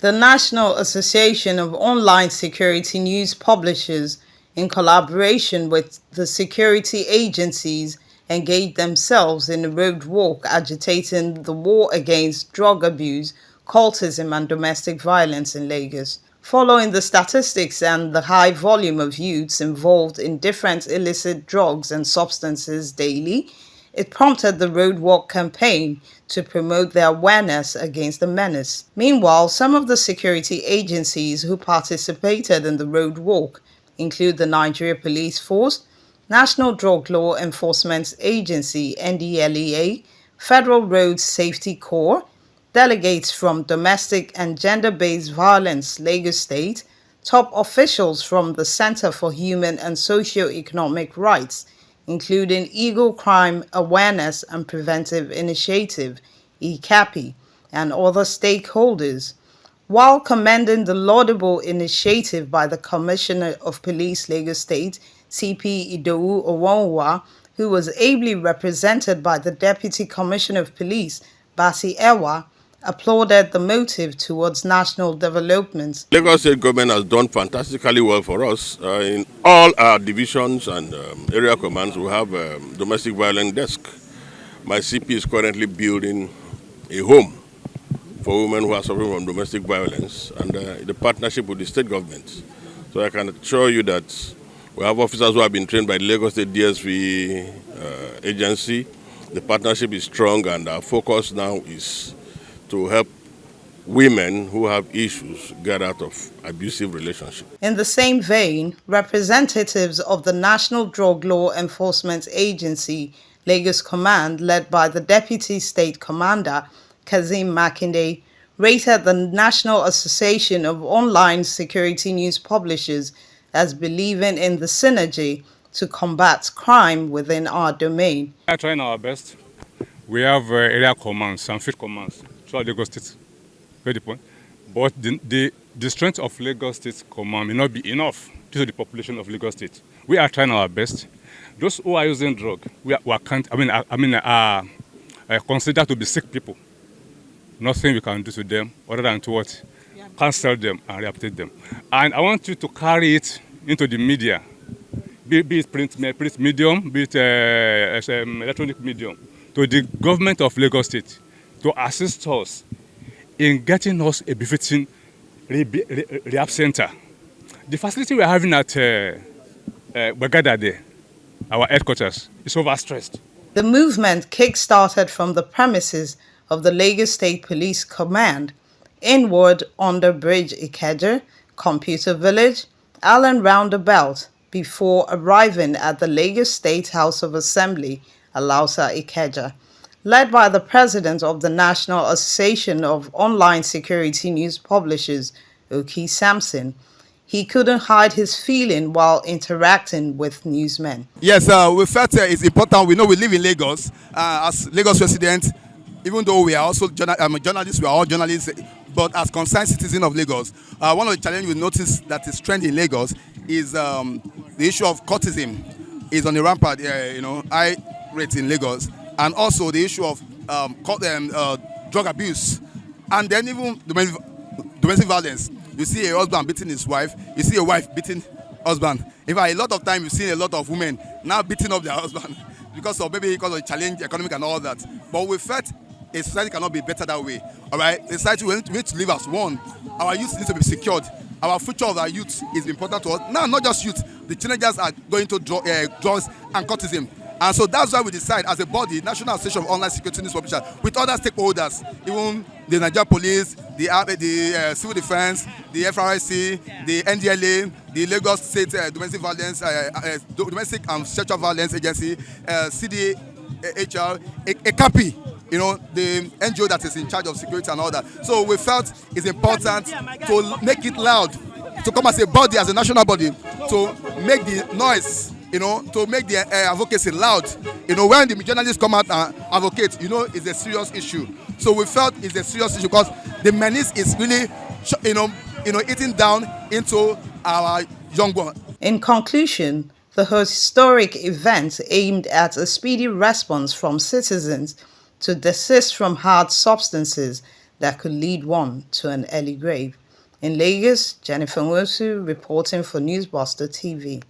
The National Association of Online Security News Publishers, in collaboration with the security agencies, engaged themselves in a road walk agitating the war against drug abuse, cultism and domestic violence in Lagos. Following the statistics and the high volume of youths involved in different illicit drugs and substances daily, it prompted the Roadwalk campaign to promote the awareness against the menace. Meanwhile, some of the security agencies who participated in the Roadwalk include the Nigeria Police Force, National Drug Law Enforcement Agency (NDLEA), Federal Road Safety Corps, delegates from Domestic and Gender-Based Violence Lagos State, top officials from the Center for Human and Socio-Economic Rights, including Eagle Crime Awareness and Preventive Initiative, ECAPI, and other stakeholders. While commending the laudable initiative by the Commissioner of Police Lagos State, CP Idowu Owanwa, who was ably represented by the Deputy Commissioner of Police, Basi Ewa, applauded the motive towards national development. Lagos State government has done fantastically well for us. In all our divisions and area commands, we have a domestic violence desk. My CP is currently building a home for women who are suffering from domestic violence, and the partnership with the state government. So I can assure you that we have officers who have been trained by the Lagos State DSV agency. The partnership is strong, and our focus now is to help women who have issues get out of abusive relationships. In the same vein, representatives of the National Drug Law Enforcement Agency, Lagos Command, led by the Deputy State Commander, Kazim Makinde, rated the National Association of Online Security News Publishers as believing in the synergy to combat crime within our domain. We are trying our best. We have area commands and field commands throughout Lagos State. Very point. But the strength of Lagos State command may not be enough due to the population of Lagos State. We are trying our best. Those who are using drug, we are considered to be sick people. Nothing we can do to them other than to what? Cancel them and rehabilitate them. And I want you to carry it into the media, be it print medium, be it electronic medium, to the government of Lagos State to assist us in getting us a befitting rehab center. The facility we are having at Bagada, our headquarters, is overstressed. The movement kick-started from the premises of the Lagos State Police Command, inward under Bridge Ikeja, Computer Village, Allen Roundabout, before arriving at the Lagos State House of Assembly, Alausa Ikeja. Led by the president of the National Association of Online Security News Publishers, Oki Sampson, he couldn't hide his feeling while interacting with newsmen. Yes, we felt it's important. We know we live in Lagos. As Lagos residents, even though we are also journalists, we are all journalists, but as concerned citizens of Lagos, one of the challenges we notice that is trending in Lagos is the issue of cultism is on the rampart, high rate in Lagos, and also the issue of drug abuse, and then even domestic violence. You see a husband beating his wife, you see a wife beating husband. In fact, a lot of time you see a lot of women now beating up their husband because of the challenge, economic and all that. But we felt a society cannot be better that way. All right, a society we need to live as one. Our youth needs to be secured. Our future of our youth is important to us. Now, not just youth, the teenagers are going to drugs and cultism. And so that's why we decide as a body, National Association of Online Security News Publishers, with other stakeholders, even the Nigeria Police, the Civil Defense, the FRIC, the NDLA, the Lagos State Domestic Violence, Domestic and Sexual Violence Agency, CDHR, ECAPI, the NGO that is in charge of security and all that. So we felt it's important to make it loud, to come as a body, as a national body, to make the noise, to make the advocacy loud. When the journalists come out and advocate, it's a serious issue. So we felt it's a serious issue because the menace is really, eating down into our young ones. In conclusion, the historic event aimed at a speedy response from citizens to desist from hard substances, that could lead one to an early grave. In Lagos, Jennifer Nwosu reporting for Newsbuster TV.